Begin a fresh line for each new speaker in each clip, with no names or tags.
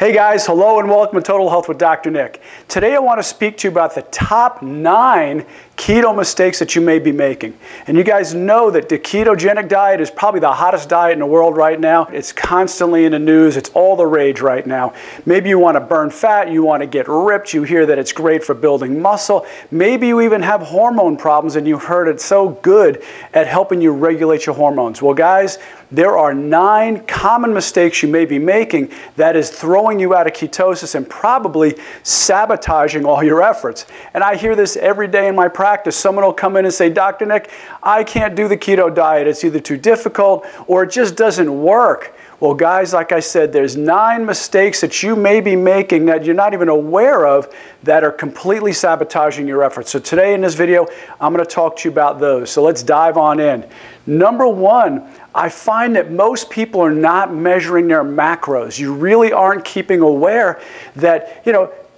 Hey guys, hello and welcome to Total Health with Dr. Nick. Today I want to speak to you about the top 9 keto mistakes that you may be making. And you guys know that the ketogenic diet is probably the hottest diet in the world right now. It's constantly in the news. It's all the rage right now. Maybe you want to burn fat, you want to get ripped, you hear that it's great for building muscle. Maybe you even have hormone problems and you heard it's so good at helping you regulate your hormones. Well guys, there are 9 common mistakes you may be making that is throwing you out of ketosis and probably sabotaging all your efforts. And I hear this every day in my practice. Someone will come in and say, Dr. Nick, I can't do the keto diet. It's either too difficult or it just doesn't work. Well, guys, like I said, there's 9 mistakes that you may be making that you're not even aware of that are completely sabotaging your efforts. So today in this video, I'm going to talk to you about those. So let's dive on in. Number 1, I find that most people are not measuring their macros. You really aren't keeping aware that,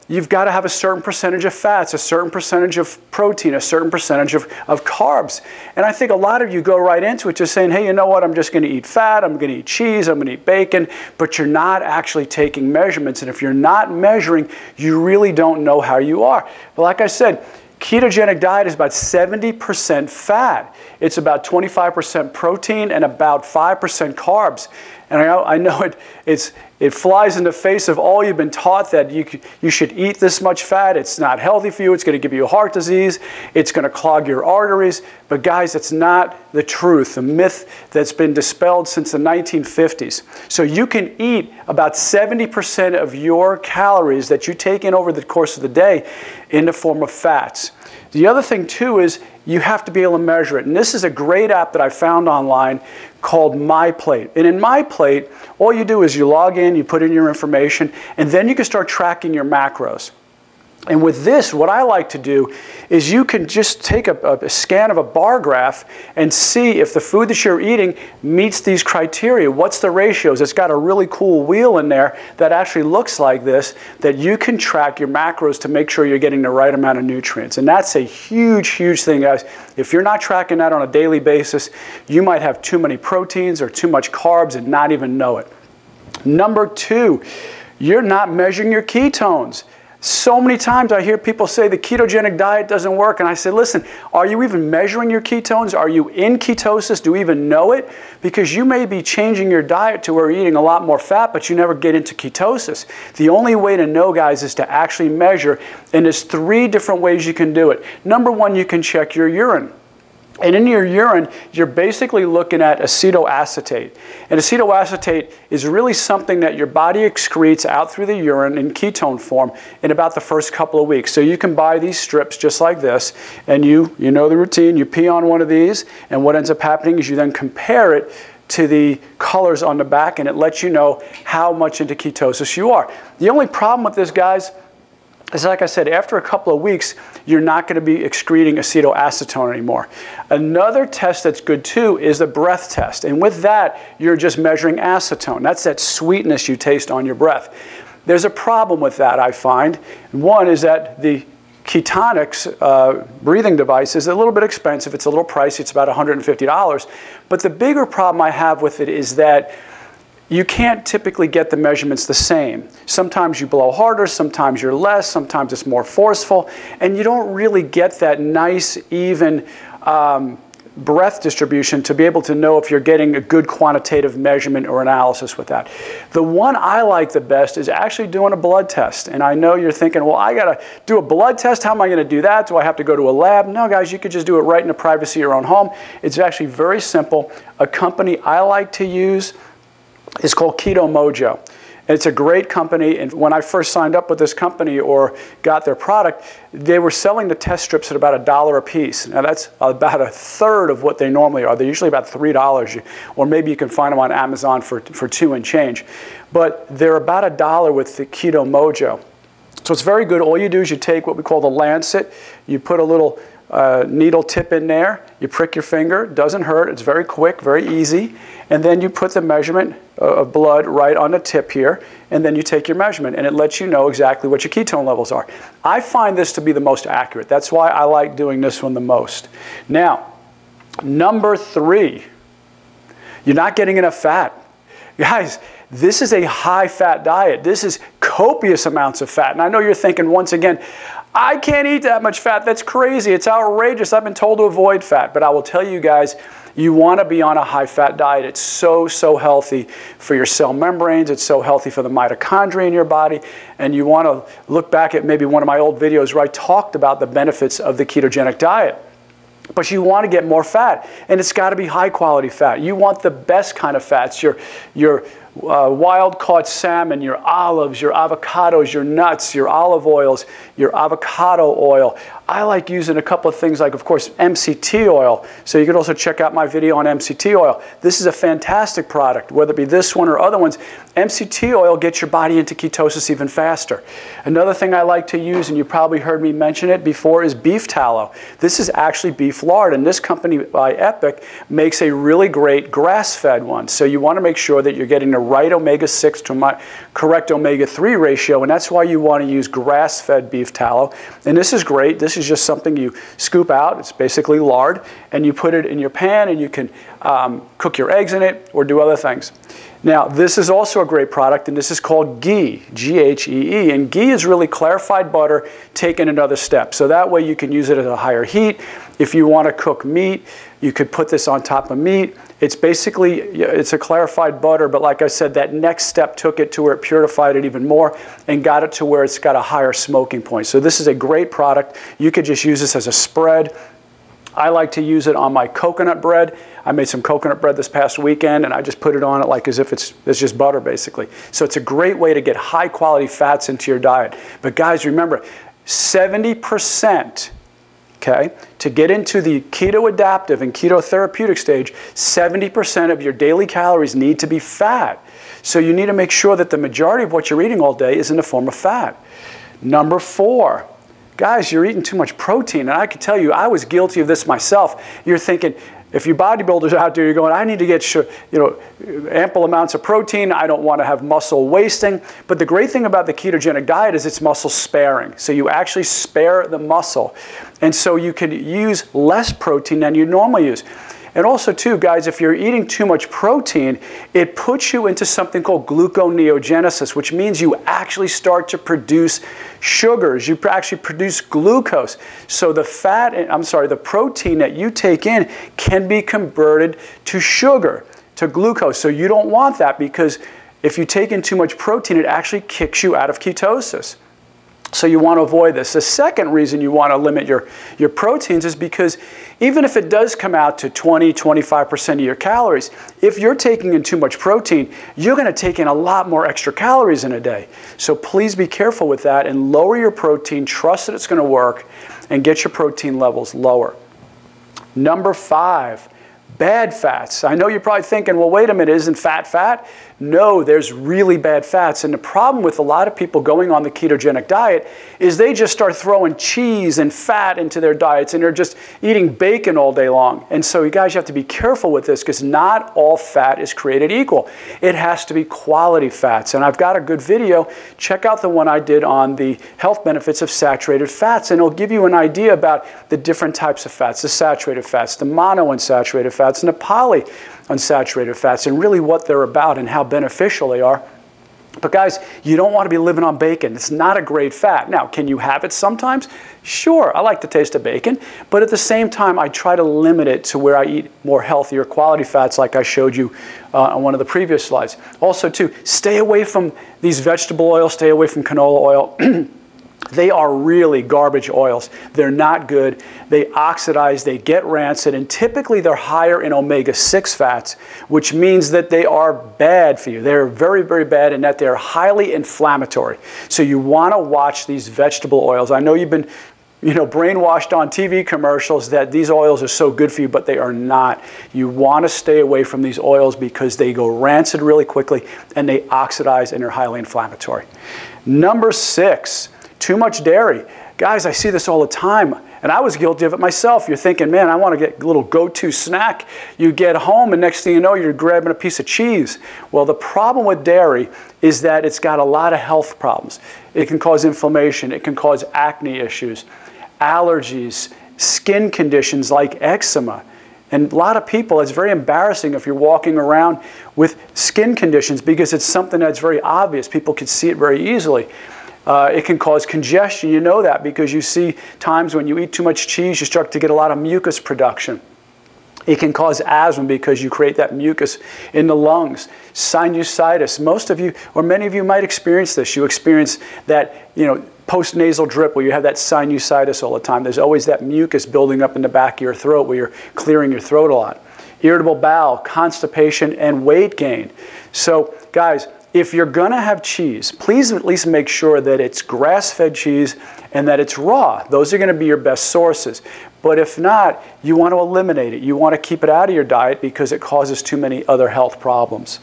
you've got to have a certain percentage of fats, a certain percentage of protein, a certain percentage of carbs. And I think a lot of you go right into it just saying, hey, you know what, I'm just going to eat fat, I'm going to eat cheese, I'm going to eat bacon, but you're not actually taking measurements. And if you're not measuring, you really don't know how you are. But like I said, ketogenic diet is about 70% fat. It's about 25% protein and about 5% carbs. And I know it flies in the face of all you've been taught that you should eat this much fat. It's not healthy for you. It's going to give you heart disease. It's going to clog your arteries. But guys, it's not the truth, the myth that's been dispelled since the 1950s. So you can eat about 70% of your calories that you take in over the course of the day in the form of fats. The other thing too is you have to be able to measure it. And this is a great app that I found online called MyPlate. And in MyPlate, all you do is you log in, you put in your information, and then you can start tracking your macros. And with this, what I like to do is you can just take a scan of a bar graph and see if the food that you're eating meets these criteria. What's the ratios? It's got a really cool wheel in there that actually looks like this, that you can track your macros to make sure you're getting the right amount of nutrients. And that's a huge, huge thing, guys. If you're not tracking that on a daily basis, you might have too many proteins or too much carbs and not even know it. Number 2, you're not measuring your ketones. So many times I hear people say the ketogenic diet doesn't work, and I say, listen, are you even measuring your ketones? Are you in ketosis? Do you even know it? Because you may be changing your diet to where you're eating a lot more fat, but you never get into ketosis. The only way to know, guys, is to actually measure, and there's 3 different ways you can do it. Number 1, you can check your urine. And in your urine, you're basically looking at acetoacetate. And acetoacetate is really something that your body excretes out through the urine in ketone form in about the first couple of weeks. So you can buy these strips just like this, and you know the routine. You pee on one of these, and what ends up happening is you then compare it to the colors on the back, and it lets you know how much into ketosis you are. The only problem with this, guys, is like I said, after a couple of weeks, you're not going to be excreting acetoacetone anymore. Another test that's good too is the breath test. And with that, you're just measuring acetone. That's that sweetness you taste on your breath. There's a problem with that, I find. One is that the Ketonics breathing device is a little bit expensive. It's a little pricey. It's about $150. But the bigger problem I have with it is that you can't typically get the measurements the same. Sometimes you blow harder, sometimes you're less, sometimes it's more forceful, and you don't really get that nice, even breath distribution to be able to know if you're getting a good quantitative measurement or analysis with that. The one I like the best is actually doing a blood test. And I know you're thinking, well, I got to do a blood test. How am I going to do that? Do I have to go to a lab? No, guys, you could just do it right in the privacy of your own home. It's actually very simple. A company I like to use is called Keto Mojo. It's a great company, and when I first signed up with this company or got their product, they were selling the test strips at about $1 a piece. Now that's about a third of what they normally are. They're usually about $3, or maybe you can find them on Amazon for $2 and change. But they're about $1 with the Keto Mojo. So it's very good. All you do is you take what we call the lancet, you put a little needle tip in there, you prick your finger, doesn't hurt, it's very quick, very easy, and then you put the measurement of blood right on the tip here, and then you take your measurement, and it lets you know exactly what your ketone levels are. I find this to be the most accurate. That's why I like doing this one the most. Now, number 3, you're not getting enough fat. Guys, This is a high-fat diet. This is copious amounts of fat. And I know you're thinking, once again, I can't eat that much fat. That's crazy. It's outrageous. I've been told to avoid fat. But I will tell you guys, you want to be on a high-fat diet. It's so, so healthy for your cell membranes. It's so healthy for the mitochondria in your body. And you want to look back at maybe one of my old videos where I talked about the benefits of the ketogenic diet. But you want to get more fat, and it's got to be high-quality fat. You want the best kind of fats, your wild-caught salmon, your olives, your avocados, your nuts, your olive oils, your avocado oil. I like using a couple of things like, of course, MCT oil. So you can also check out my video on MCT oil. This is a fantastic product, whether it be this one or other ones. MCT oil gets your body into ketosis even faster. Another thing I like to use, and you probably heard me mention it before, is beef tallow. This is actually beef lard, and this company by Epic makes a really great grass-fed one. So you want to make sure that you're getting the right omega-6 to my correct omega-3 ratio, and that's why you want to use grass-fed beef tallow. And this is great. This is just something you scoop out. It's basically lard, and you put it in your pan, and you can cook your eggs in it or do other things. Now, this is also a great product, and this is called ghee, G-H-E-E. And ghee is really clarified butter taken another step. So that way you can use it at a higher heat. If you want to cook meat, you could put this on top of meat. It's basically, it's a clarified butter, but like I said, that next step took it to where it purified it even more and got it to where it's got a higher smoking point. So this is a great product. You could just use this as a spread. I like to use it on my coconut bread. I made some coconut bread this past weekend, and I just put it on it like as if it's just butter, basically. So it's a great way to get high-quality fats into your diet. But guys, remember, 70%, okay, to get into the keto adaptive and keto therapeutic stage, 70% of your daily calories need to be fat. So you need to make sure that the majority of what you're eating all day is in the form of fat. Number 4. Guys, you're eating too much protein, and I can tell you, I was guilty of this myself. You're thinking, if you bodybuilders out there, you're going, I need to get ample amounts of protein. I don't want to have muscle wasting. But the great thing about the ketogenic diet is it's muscle sparing. So you actually spare the muscle. And so you can use less protein than you normally use. And also, too, guys, if you're eating too much protein, it puts you into something called gluconeogenesis, which means you actually start to produce sugars. You actually produce glucose. So the protein that you take in can be converted to sugar, to glucose. So you don't want that, because if you take in too much protein, it actually kicks you out of ketosis. So you want to avoid this. The second reason you want to limit your proteins is because even if it does come out to 20–25% of your calories, if you're taking in too much protein, you're going to take in a lot more extra calories in a day. So please be careful with that and lower your protein, trust that it's going to work, and get your protein levels lower. Number 5. Bad fats. I know you're probably thinking, well, wait a minute, isn't fat fat? No, there's really bad fats. And the problem with a lot of people going on the ketogenic diet is they just start throwing cheese and fat into their diets, and they're just eating bacon all day long. And so you guys have to be careful with this, because not all fat is created equal. It has to be quality fats. And I've got a good video. Check out the one I did on the health benefits of saturated fats, and it'll give you an idea about the different types of fats, the saturated fats, the monounsaturated fats, and the polyunsaturated fats, and really what they're about and how beneficial they are. But guys, you don't want to be living on bacon. It's not a great fat. Now, can you have it sometimes? Sure, I like the taste of bacon, but at the same time, I try to limit it to where I eat more healthier quality fats, like I showed you on one of the previous slides. Also, too, stay away from these vegetable oils, stay away from canola oil. They are really garbage oils. They're not good. They oxidize, they get rancid, and typically they're higher in omega-6 fats, which means that they are bad for you. They're very, very bad in that they're highly inflammatory. So you want to watch these vegetable oils. I know you've been brainwashed on TV commercials that these oils are so good for you, but they are not. You want to stay away from these oils because they go rancid really quickly, and they oxidize, and they're highly inflammatory. Number 6. Too much dairy. Guys, I see this all the time, and I was guilty of it myself. You're thinking, man, I want to get a little go-to snack. You get home, and next thing you know, you're grabbing a piece of cheese. Well, the problem with dairy is that it's got a lot of health problems. It can cause inflammation. It can cause acne issues, allergies, skin conditions like eczema. And a lot of people, it's very embarrassing if you're walking around with skin conditions because it's something that's very obvious. People can see it very easily. It can cause congestion. You know that because you see times when you eat too much cheese, you start to get a lot of mucus production. It can cause asthma because you create that mucus in the lungs. Sinusitis. Most of you, or many of you might experience this. You experience that, post-nasal drip where you have that sinusitis all the time. There's always that mucus building up in the back of your throat where you're clearing your throat a lot. Irritable bowel, constipation, and weight gain. So, guys, if you're going to have cheese, please at least make sure that it's grass-fed cheese and that it's raw. Those are going to be your best sources. But if not, you want to eliminate it. You want to keep it out of your diet because it causes too many other health problems.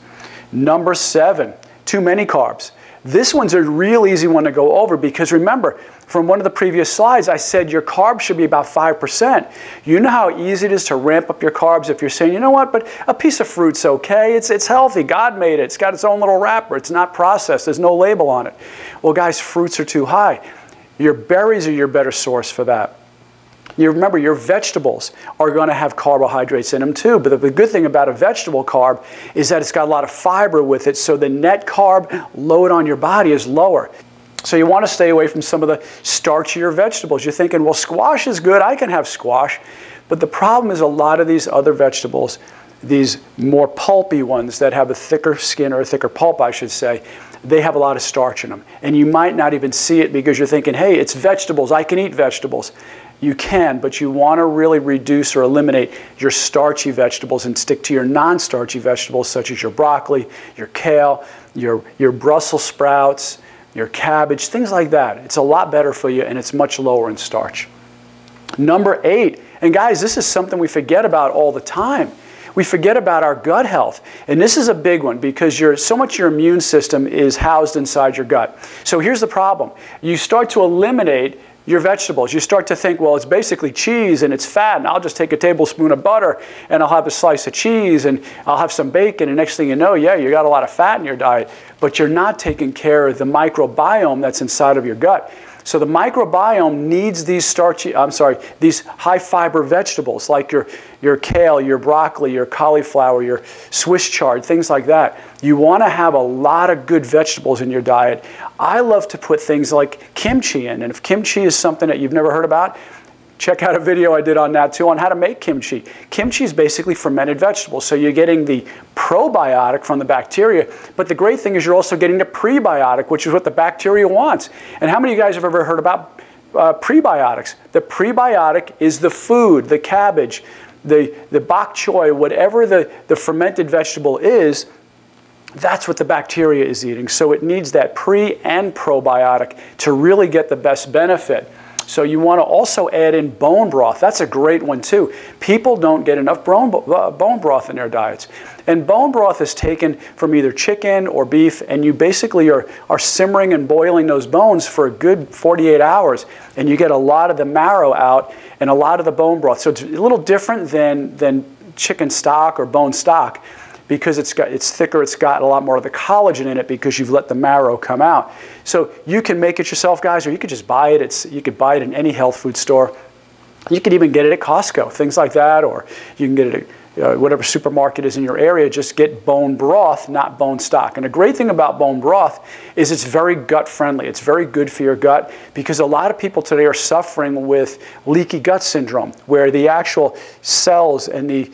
Number 7, too many carbs. This one's a real easy one to go over because remember, from one of the previous slides, I said your carbs should be about 5%. You know how easy it is to ramp up your carbs if you're saying, you know what, but a piece of fruit's okay, it's healthy, God made it, it's got its own little wrapper, it's not processed, there's no label on it. Well guys, fruits are too high. Your berries are your better source for that. You remember, your vegetables are going to have carbohydrates in them too, but the good thing about a vegetable carb is that it's got a lot of fiber with it, so the net carb load on your body is lower. So you want to stay away from some of the starchier vegetables. You're thinking, well, squash is good, I can have squash, but the problem is a lot of these other vegetables, these more pulpy ones that have a thicker skin or a thicker pulp, I should say, they have a lot of starch in them. And you might not even see it because you're thinking, hey, it's vegetables, I can eat vegetables. You can, but you want to really reduce or eliminate your starchy vegetables and stick to your non-starchy vegetables such as your broccoli, your kale, your Brussels sprouts, your cabbage, things like that. It's a lot better for you and it's much lower in starch. Number 8, and guys, this is something we forget about all the time. We forget about our gut health. And this is a big one because so much your immune system is housed inside your gut. So here's the problem. You start to eliminate your vegetables. You start to think, well, it's basically cheese and it's fat, and I'll just take a tablespoon of butter and I'll have a slice of cheese and I'll have some bacon, and next thing you know, yeah, you got a lot of fat in your diet, but you're not taking care of the microbiome that's inside of your gut. So the microbiome needs these these high fiber vegetables like your kale, your broccoli, your cauliflower, your Swiss chard, things like that. You want to have a lot of good vegetables in your diet. I love to put things like kimchi in, and if kimchi is something that you've never heard about, check out a video I did on that too, on how to make kimchi. Kimchi is basically fermented vegetables, so you're getting the probiotic from the bacteria, but the great thing is you're also getting the prebiotic, which is what the bacteria wants. And how many of you guys have ever heard about prebiotics? The prebiotic is the food, the cabbage, the bok choy, whatever the fermented vegetable is, that's what the bacteria is eating. So it needs that pre and probiotic to really get the best benefit. So you want to also add in bone broth. That's a great one too. People don't get enough bone broth in their diets. And bone broth is taken from either chicken or beef, and you basically are simmering and boiling those bones for a good 48 hours, and you get a lot of the marrow out and a lot of the bone broth. So it's a little different than chicken stock or bone stock, because it's thicker, it's got a lot more of the collagen in it because you've let the marrow come out. So you can make it yourself, guys, or you could just buy it. You could buy it in any health food store. You could even get it at Costco, things like that, or you can get it at whatever supermarket is in your area. Just get bone broth, not bone stock. And the great thing about bone broth is it's very gut friendly. It's very good for your gut because a lot of people today are suffering with leaky gut syndrome, where the actual cells and the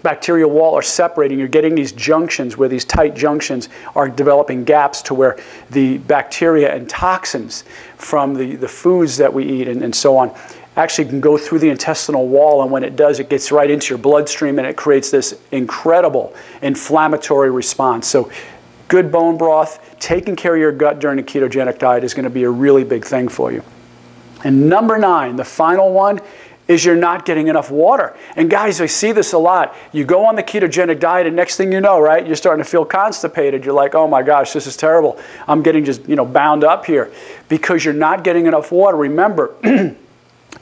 bacterial wall are separating. You're getting these junctions where these tight junctions are developing gaps to where the bacteria and toxins from the foods that we eat and so on actually can go through the intestinal wall, and when it does, it gets right into your bloodstream and it creates this incredible inflammatory response. So good bone broth, taking care of your gut during a ketogenic diet is going to be a really big thing for you. And number 9, the final one, is you're not getting enough water. And guys, I see this a lot. You go on the ketogenic diet and next thing you know, right, you're starting to feel constipated. You're like, oh my gosh, this is terrible. I'm getting just, bound up here because you're not getting enough water. Remember,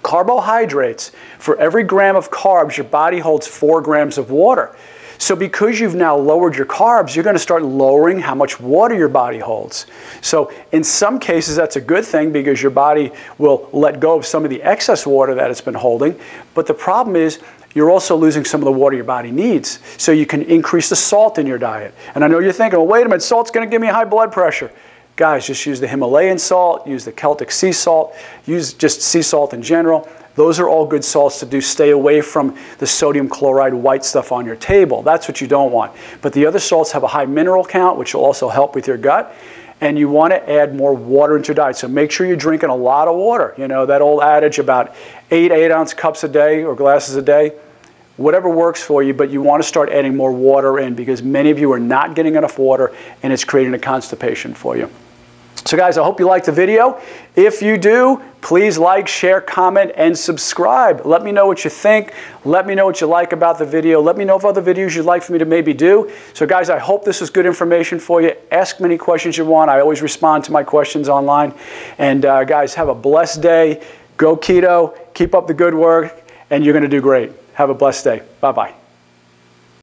carbohydrates, for every gram of carbs, your body holds 4 grams of water. So because you've now lowered your carbs, you're going to start lowering how much water your body holds. So in some cases, that's a good thing because your body will let go of some of the excess water that it's been holding. But the problem is you're also losing some of the water your body needs. So you can increase the salt in your diet. And I know you're thinking, well, wait a minute, salt's going to give me high blood pressure. Guys, just use the Himalayan salt, use the Celtic sea salt, use just sea salt in general. Those are all good salts to do. Stay away from the sodium chloride white stuff on your table. That's what you don't want. But the other salts have a high mineral count, which will also help with your gut. And you want to add more water into your diet. So make sure you're drinking a lot of water. You know, that old adage about 8-ounce cups a day or glasses a day. Whatever works for you, but you want to start adding more water in because many of you are not getting enough water and it's creating a constipation for you. So guys, I hope you liked the video. If you do, please like, share, comment, and subscribe. Let me know what you think. Let me know what you like about the video. Let me know if other videos you'd like for me to maybe do. So guys, I hope this was good information for you. Ask me any questions you want. I always respond to my questions online. And guys, have a blessed day. Go keto. Keep up the good work. And you're going to do great. Have a blessed day. Bye-bye.